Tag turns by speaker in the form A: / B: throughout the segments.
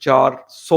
A: 400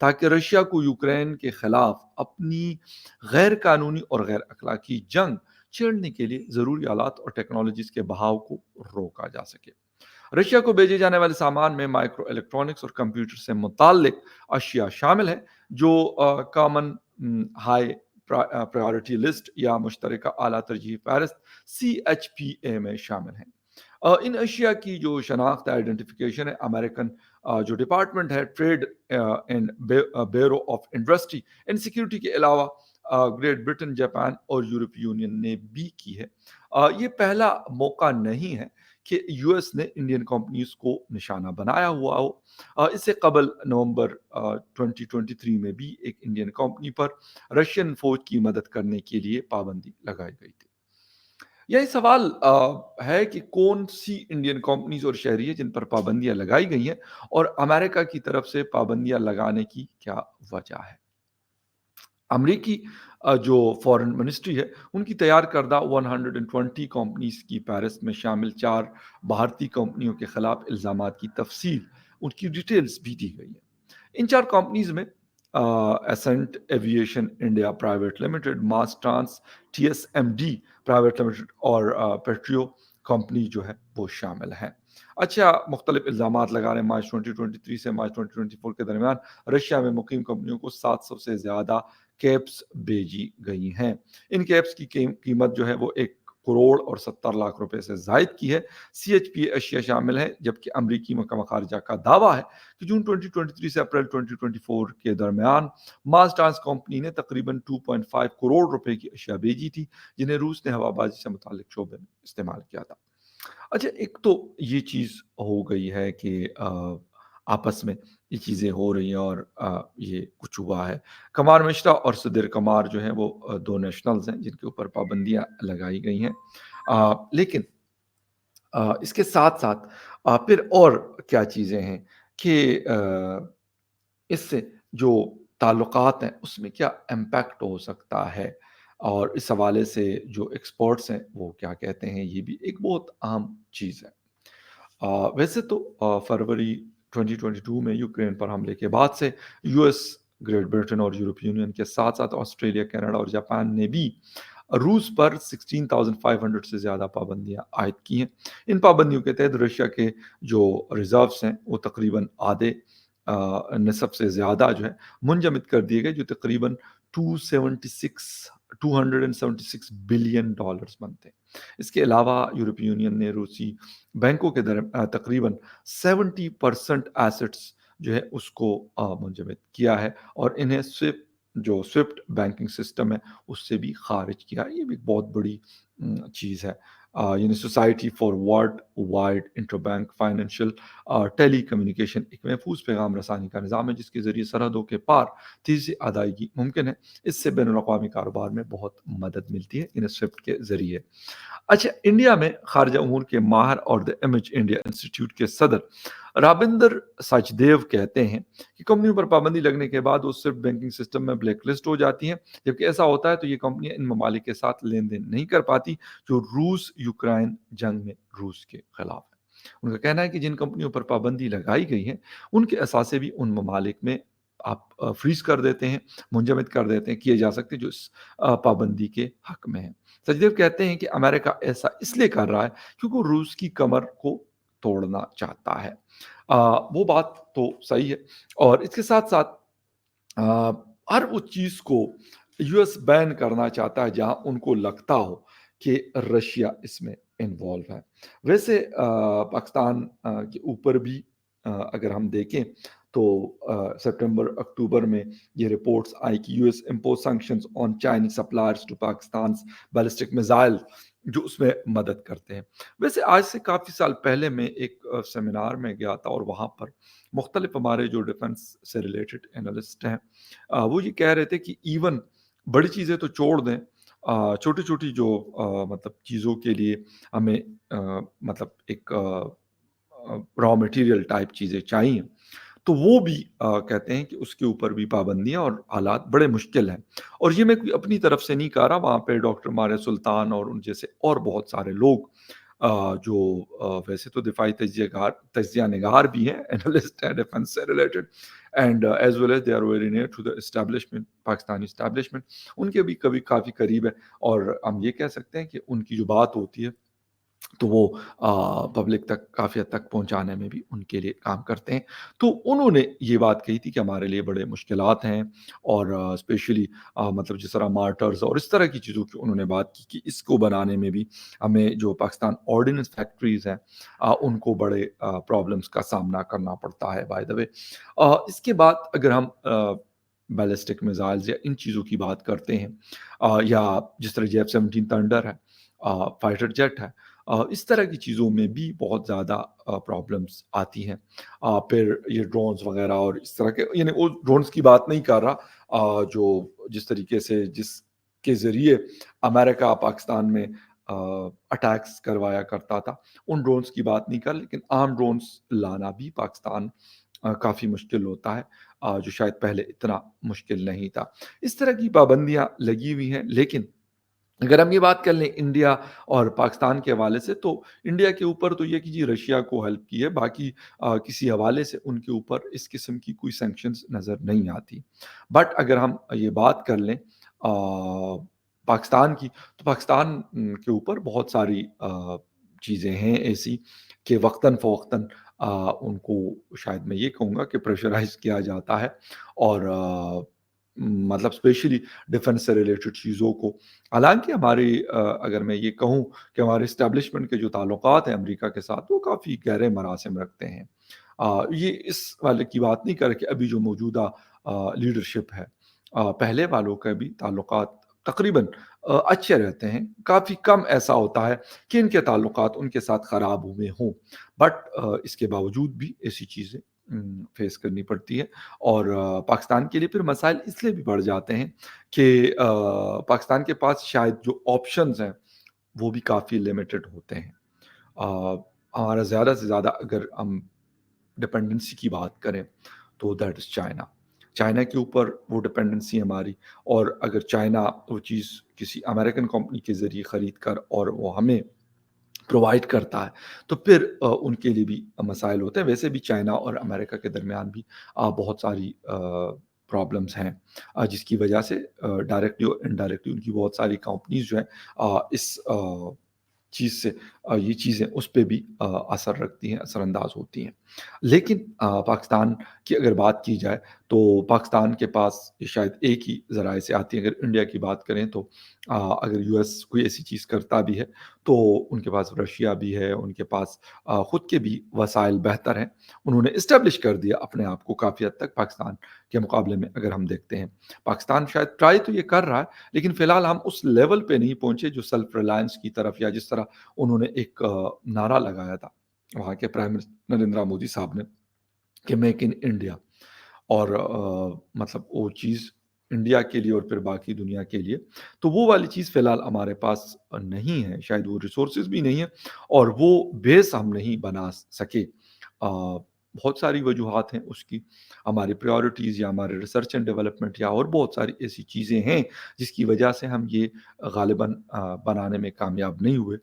A: تاکہ رشیا کو یوکرین کے خلاف اپنی غیر قانونی اور غیر اخلاقی جنگ چھیڑنے کے لیے ضروری آلات اور ٹیکنالوجیز کے بہاؤ کو روکا جا سکے۔ رشیا کو بھیجے جانے والے سامان میں مائکرو الیکٹرانکس اور کمپیوٹر سے متعلق اشیاء شامل ہیں جو کامن ہائی پرائیورٹی لسٹ یا مشترکہ اعلیٰ ترجیح فہرست CHPA میں شامل ہیں۔ ان اشیاء کی جو شناخت آئیڈینٹیفیکیشن ہے امریکن جو ڈپارٹمنٹ ہے trade and bureau of industry and security کے علاوہ گریٹ برٹن، جاپان اور یورپی یونین نے بھی کی ہے۔ یہ پہلا موقع نہیں ہے کہ یو ایس نے انڈین کمپنیز کو نشانہ بنایا ہوا ہو۔ اس سے قبل نومبر 2023 میں بھی ایک انڈین کمپنی پر رشین فوج کی مدد کرنے کے لیے پابندی لگائی گئی تھی۔ یہی سوال ہے کہ کون سی انڈین کمپنیز اور شہری ہیں جن پر پابندیاں لگائی گئی ہیں اور امریکہ کی طرف سے پابندیاں لگانے کی کیا وجہ ہے۔ امریکی جو فارن منسٹری ہے ان کی تیار کردہ 120 کمپنیز کی فہرست میں شامل 4 بھارتی کمپنیوں کے خلاف الزامات کی تفصیل ان کی ڈیٹیلز بھی دی گئی ہیں۔ ان 4 کمپنیز میں Ascent aviation India private limited, mass trans TSMD private limited اور پیٹریو کمپنی جو ہے وہ شامل ہیں۔ اچھا، مختلف الزامات لگا رہے ہیں۔ مارچ 2023 سے مارچ 2024 کے درمیان رشیا میں مقیم کمپنیوں کو 700 سے زیادہ کیپس بھیجی گئی ہیں۔ ان کیپس کی قیمت جو ہے وہ 1 کروڑ اور 70 لاکھ روپے سے زائد کی ہے۔ CHPA اشیاء شامل ہیں، جبکہ امریکی محکمہ خارجہ کا دعویٰ ہے کہ جون 2023 سے اپریل 2024 کے درمیان ماس ٹرانس کمپنی نے تقریباً 2.5 کروڑ روپے کی اشیاء بھیجی تھی جنہیں روس نے ہوا بازی سے متعلق شعبے میں استعمال کیا تھا۔ اچھا، ایک تو یہ چیز ہو گئی ہے کہ آپس میں یہ چیزیں ہو رہی ہیں اور یہ کچھ ہوا ہے۔ کمار مشرا اور صدر کمار جو ہیں وہ 2 نیشنلز ہیں جن کے اوپر پابندیاں لگائی گئی ہیں۔ لیکن اس کے ساتھ ساتھ پھر اور کیا چیزیں ہیں کہ اس سے جو تعلقات ہیں اس میں کیا امپیکٹ ہو سکتا ہے، اور اس حوالے سے جو ایکسپرٹس ہیں وہ کیا کہتے ہیں، یہ بھی ایک بہت اہم چیز ہے۔ ویسے تو فروری 2022 میں یوکرین پر حملے کے بعد سے یو ایس، گریٹ برٹن اور یورپی یونین کے ساتھ ساتھ آسٹریلیا، کینیڈا اور جاپان نے بھی روس پر 16,500 سے زیادہ پابندیاں عائد کی ہیں۔ ان پابندیوں کے تحت رشیا کے جو ریزروز ہیں وہ تقریباً آدھے نصف سے زیادہ جو ہے منجمد کر دیے گئے، جو تقریباً 276 بلین ڈالرز بنتے ہیں۔ اس کے علاوہ یورپی یونین نے روسی بینکوں کے تقریباً 70% ایسٹس جو ہے اس کو منجمد کیا ہے اور انہیں سوئفٹ بینکنگ سسٹم ہے اس سے بھی خارج کیا ہے۔ یہ بھی بہت بڑی چیز ہے۔ یعنی society for worldwide interbank financial telecommunication ایک محفوظ پیغام رسانی کا نظام ہے جس کے ذریعے سرحدوں کے پار تیزی ادائیگی ممکن ہے۔ اس سے بین الاقوامی کاروبار میں بہت مدد ملتی ہے ان سوئفٹ کے ذریعے۔ اچھا، انڈیا میں خارجہ امور کے ماہر اور دی امیج انڈیا انسٹیٹیوٹ کے صدر رابندر سچدیو کہتے ہیں کہ کمپنیوں پر پابندی لگنے کے بعد وہ صرف بینکنگ سسٹم میں بلیک لسٹ ہو جاتی ہیں۔ جبکہ ایسا ہوتا ہے تو یہ کمپنیاں ان ممالک کے ساتھ لین دین نہیں کر پاتی جو روس یوکرائن جنگ میں روس کے خلاف ہے۔ ان کا کہنا ہے کہ جن کمپنیوں پر پابندی لگائی گئی ہے ان کے اثاثے بھی ان ممالک میں آپ فریز کر دیتے ہیں، منجمد کر دیتے ہیں، کیے جا سکتے جو اس پابندی کے حق میں ہیں۔ سچدیو کہتے ہیں کہ امریکہ ایسا اس لیے کر رہا ہے کیونکہ وہ روس کی کمر کو توڑنا چاہتا ہے۔ وہ بات تو صحیح ہے، اور اس کے ساتھ ساتھ ہر اس چیز کو یو ایس بین کرنا چاہتا ہے جہاں ان کو لگتا ہو کہ رشیا اس میں انوالو ہے۔ ویسے پاکستان کے اوپر بھی اگر ہم دیکھیں تو سپٹمبر اکتوبر میں یہ رپورٹس آئی کہ U S impose sanctions on Chinese suppliers to پاکستان's بیلسٹک میزائل جو اس میں مدد کرتے ہیں۔ ویسے آج سے کافی سال پہلے میں ایک سیمینار میں گیا تھا اور وہاں پر مختلف ہمارے جو ڈیفنس سے ریلیٹڈ انالسٹ ہیں وہ یہ کہہ رہے تھے کہ ایون بڑی چیزیں تو چھوڑ دیں، چھوٹی چھوٹی جو مطلب چیزوں کے لیے ہمیں مطلب ایک را مٹیریل ٹائپ چیزیں چاہیے تو وہ بھی کہتے ہیں کہ اس کے اوپر بھی پابندیاں اور حالات بڑے مشکل ہیں۔ اور یہ میں کوئی اپنی طرف سے نہیں کہہ رہا، وہاں پہ ڈاکٹر ماریہ سلطان اور ان جیسے اور بہت سارے لوگ جو ویسے تو دفاعی تجزیہ نگار بھی ہیں، اینالسٹ ہیں ڈیفینس سے related, and as well as they are very near to the establishment, Pakistani establishment, ان کے بھی کبھی کافی قریب ہے، اور ہم یہ کہہ سکتے ہیں کہ ان کی جو بات ہوتی ہے تو وہ پبلک تک کافی حد تک پہنچانے میں بھی ان کے لیے کام کرتے ہیں۔ تو انہوں نے یہ بات کہی تھی کہ ہمارے لیے بڑے مشکلات ہیں، اور اسپیشلی مطلب جس طرح مارٹرز اور اس طرح کی چیزوں کی انہوں نے بات کی کہ اس کو بنانے میں بھی ہمیں جو پاکستان آرڈیننس فیکٹریز ہیں ان کو بڑے پرابلمس کا سامنا کرنا پڑتا ہے بائی دا وے۔ اس کے بعد اگر ہم بیلسٹک میزائلز یا ان چیزوں کی بات کرتے ہیں، یا جس طرح JF-17 تھنڈر ہے، فائٹر جیٹ ہے، اس طرح کی چیزوں میں بھی بہت زیادہ پرابلمس آتی ہیں۔ پھر یہ ڈرونز وغیرہ اور اس طرح کے، یعنی وہ ڈرونز کی بات نہیں کر رہا جو جس طریقے سے جس کے ذریعے امریکہ پاکستان میں اٹیکس کروایا کرتا تھا، ان ڈرونز کی بات نہیں کر، لیکن عام ڈرونز لانا بھی پاکستان کافی مشکل ہوتا ہے، جو شاید پہلے اتنا مشکل نہیں تھا۔ اس طرح کی پابندیاں لگی ہوئی ہیں، لیکن اگر ہم یہ بات کر لیں انڈیا اور پاکستان کے حوالے سے، تو انڈیا کے اوپر تو یہ کہ جی رشیا کو ہیلپ کی ہے، باقی کسی حوالے سے ان کے اوپر اس قسم کی کوئی سینکشنز نظر نہیں آتی۔ بٹ اگر ہم یہ بات کر لیں پاکستان کی، تو پاکستان کے اوپر بہت ساری چیزیں ہیں ایسی کہ وقتاً فوقتاً ان کو شاید میں یہ کہوں گا کہ پریشرائز کیا جاتا ہے، اور مطلب اسپیشلی ڈیفنس سے ریلیٹڈ چیزوں کو، حالانکہ ہماری اگر میں یہ کہوں کہ ہمارے اسٹیبلشمنٹ کے جو تعلقات ہیں امریکہ کے ساتھ، وہ کافی گہرے مراسم رکھتے ہیں۔ یہ اس والے کی بات نہیں کر کے ابھی جو موجودہ لیڈرشپ ہے، پہلے والوں کے بھی تعلقات تقریباً اچھے رہتے ہیں، کافی کم ایسا ہوتا ہے کہ ان کے تعلقات ان کے ساتھ خراب ہوئے ہوں، بٹ اس کے باوجود بھی ایسی چیزیں فیس کرنی پڑتی ہے، اور پاکستان کے لیے پھر مسائل اس لیے بھی بڑھ جاتے ہیں کہ پاکستان کے پاس شاید جو آپشنز ہیں وہ بھی کافی لمیٹڈ ہوتے ہیں۔ ہمارا زیادہ سے زیادہ اگر ہم ڈپینڈنسی کی بات کریں تو دیٹ از چائنا، چائنا کے اوپر وہ ڈپینڈنسی ہماری، اور اگر چائنا وہ چیز کسی امریکن کمپنی کے ذریعے خرید کر اور وہ ہمیں پرووائڈ کرتا ہے، تو پھر ان کے لیے بھی مسائل ہوتے ہیں۔ ویسے بھی چائنا اور امریکہ کے درمیان بھی بہت ساری پرابلمس ہیں، جس کی وجہ سے ڈائریکٹلی اور انڈائریکٹلی ان کی بہت ساری کمپنیز جو ہیں اس چیز سے یہ چیزیں اس پہ بھی اثر رکھتی ہیں، اثر انداز ہوتی ہیں۔ لیکن پاکستان کی اگر بات کی جائے تو پاکستان کے پاس یہ شاید ایک ہی ذرائع سے آتی ہے۔ اگر انڈیا کی بات کریں تو اگر یو ایس کوئی ایسی چیز کرتا بھی ہے تو ان کے پاس رشیا بھی ہے، ان کے پاس خود کے بھی وسائل بہتر ہیں، انہوں نے اسٹیبلش کر دیا اپنے آپ کو کافی حد تک پاکستان کے مقابلے میں۔ اگر ہم دیکھتے ہیں پاکستان شاید ٹرائی تو یہ کر رہا ہے، لیکن فی الحال ہم اس لیول پہ نہیں پہنچے جو سیلف ریلائنس کی طرف، یا جس طرح انہوں نے ایک نعرہ لگایا تھا وہاں کے پرائم منسٹر نریندرا مودی صاحب نے کہ میک ان انڈیا، اور مطلب وہ چیز انڈیا کے لیے اور پھر باقی دنیا کے لیے، تو وہ والی چیز فی الحال ہمارے پاس نہیں ہے، شاید وہ ریسورسز بھی نہیں ہیں، اور وہ بیس ہم نہیں بنا سکے۔ بہت ساری وجوہات ہیں اس کی، ہماری پریورٹیز یا ہمارے ریسرچ اینڈ ڈیولپمنٹ یا اور بہت ساری ایسی چیزیں ہیں جس کی وجہ سے ہم یہ غالباً بنانے میں کامیاب نہیں ہوئے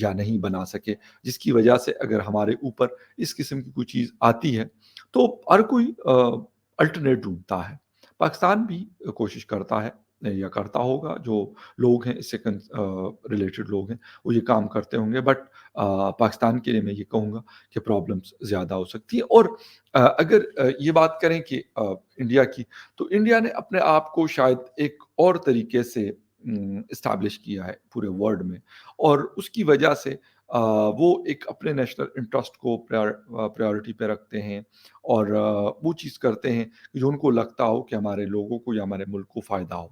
A: یا نہیں بنا سکے، جس کی وجہ سے اگر ہمارے اوپر اس قسم کی کوئی چیز آتی ہے تو ہر کوئی الٹرنیٹ ڈھونڈتا ہے۔ پاکستان بھی کوشش کرتا ہے یا کرتا ہوگا، جو لوگ ہیں اس سے ریلیٹڈ لوگ ہیں وہ یہ کام کرتے ہوں گے، بٹ پاکستان کے لیے میں یہ کہوں گا کہ پرابلمس زیادہ ہو سکتی ہیں۔ اور اگر یہ بات کریں کہ انڈیا کی، تو انڈیا نے اپنے آپ کو شاید ایک اور طریقے سے اسٹیبلش کیا ہے پورے ورلڈ میں، اور اس کی وجہ سے وہ ایک اپنے نیشنل انٹرسٹ کو پریورٹی پہ رکھتے ہیں، اور وہ چیز کرتے ہیں کہ جو ان کو لگتا ہو کہ ہمارے لوگوں کو یا ہمارے ملک کو فائدہ ہو۔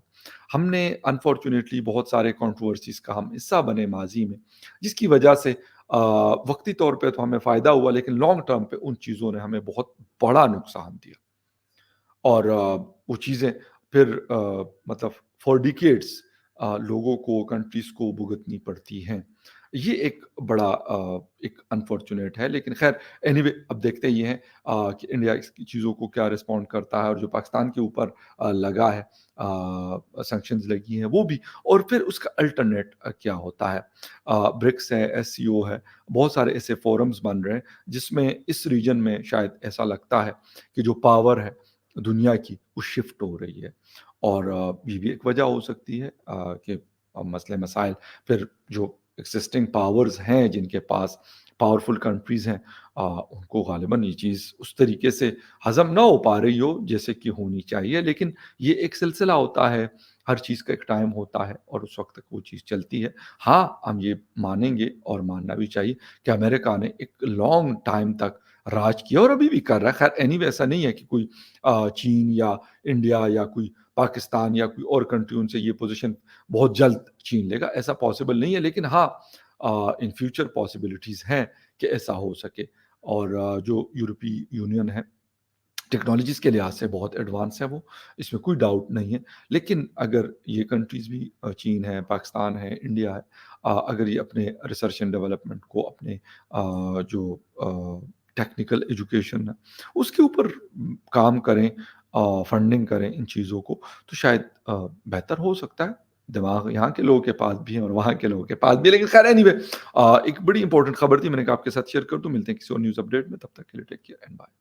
A: ہم نے انفارچونیٹلی بہت سارے کنٹروورسیز کا ہم حصہ بنے ماضی میں، جس کی وجہ سے وقتی طور پہ تو ہمیں فائدہ ہوا، لیکن لانگ ٹرم پہ ان چیزوں نے ہمیں بہت بڑا نقصان دیا، اور وہ چیزیں پھر مطلب فار ڈیکیڈس لوگوں کو، کنٹریز کو بھگتنی پڑتی ہیں۔ یہ ایک بڑا ایک انفارچونیٹ ہے، لیکن خیر اینی وے اب دیکھتے یہ ہیں کہ انڈیا اس کی چیزوں کو کیا رسپونڈ کرتا ہے، اور جو پاکستان کے اوپر لگا ہے سینکشنز لگی ہیں وہ بھی، اور پھر اس کا الٹرنیٹ کیا ہوتا ہے۔ برکس ہے، ایس سی او ہے، بہت سارے ایسے فورمز بن رہے ہیں جس میں اس ریجن میں شاید ایسا لگتا ہے کہ جو پاور ہے دنیا کی وہ شفٹ ہو رہی ہے، اور یہ بھی ایک وجہ ہو سکتی ہے کہ مسئلے مسائل پھر جو ایگزسٹنگ پاورز ہیں جن کے پاس پاورفل کنٹریز ہیں ان کو غالباً یہ چیز اس طریقے سے ہضم نہ ہو پا رہی ہو جیسے کہ ہونی چاہیے، لیکن یہ ایک سلسلہ ہوتا ہے، ہر چیز کا ایک ٹائم ہوتا ہے اور اس وقت تک وہ چیز چلتی ہے۔ ہاں ہم یہ مانیں گے اور ماننا بھی چاہیے کہ امریکہ نے ایک لانگ ٹائم تک راج کیا اور ابھی بھی کر رہا ہے۔ خیر اینی وے ایسا نہیں ہے کہ کوئی چین یا انڈیا یا کوئی پاکستان یا کوئی اور کنٹری ان سے یہ پوزیشن بہت جلد چھین لے گا، ایسا پاسبل نہیں ہے، لیکن ہاں ان فیوچر پاسبلٹیز ہیں کہ ایسا ہو سکے۔ اور جو یورپی یونین ہے ٹیکنالوجیز کے لحاظ سے بہت ایڈوانس ہے، وہ اس میں کوئی ڈاؤٹ نہیں ہے، لیکن اگر یہ کنٹریز بھی چین ہے، پاکستان ہے، انڈیا ہے، اگر یہ اپنے ریسرچ اینڈ ڈیولپمنٹ کو اپنے جو ٹیکنیکل ایجوکیشن ہے اس کے اوپر کام کریں، فنڈنگ کریں ان چیزوں کو، تو شاید بہتر ہو سکتا ہے۔ دماغ یہاں کے لوگوں کے پاس بھی ہیں اور وہاں کے لوگوں کے پاس بھی، لیکن خیر اینی وے ایک بڑی امپورٹنٹ خبر تھی میں نے کہا آپ کے ساتھ شیئر کر دوں۔ ملتے ہیں کسی اور نیوز اپڈیٹ میں، تب تک کے لیے ٹیک کیئر اینڈ بائے۔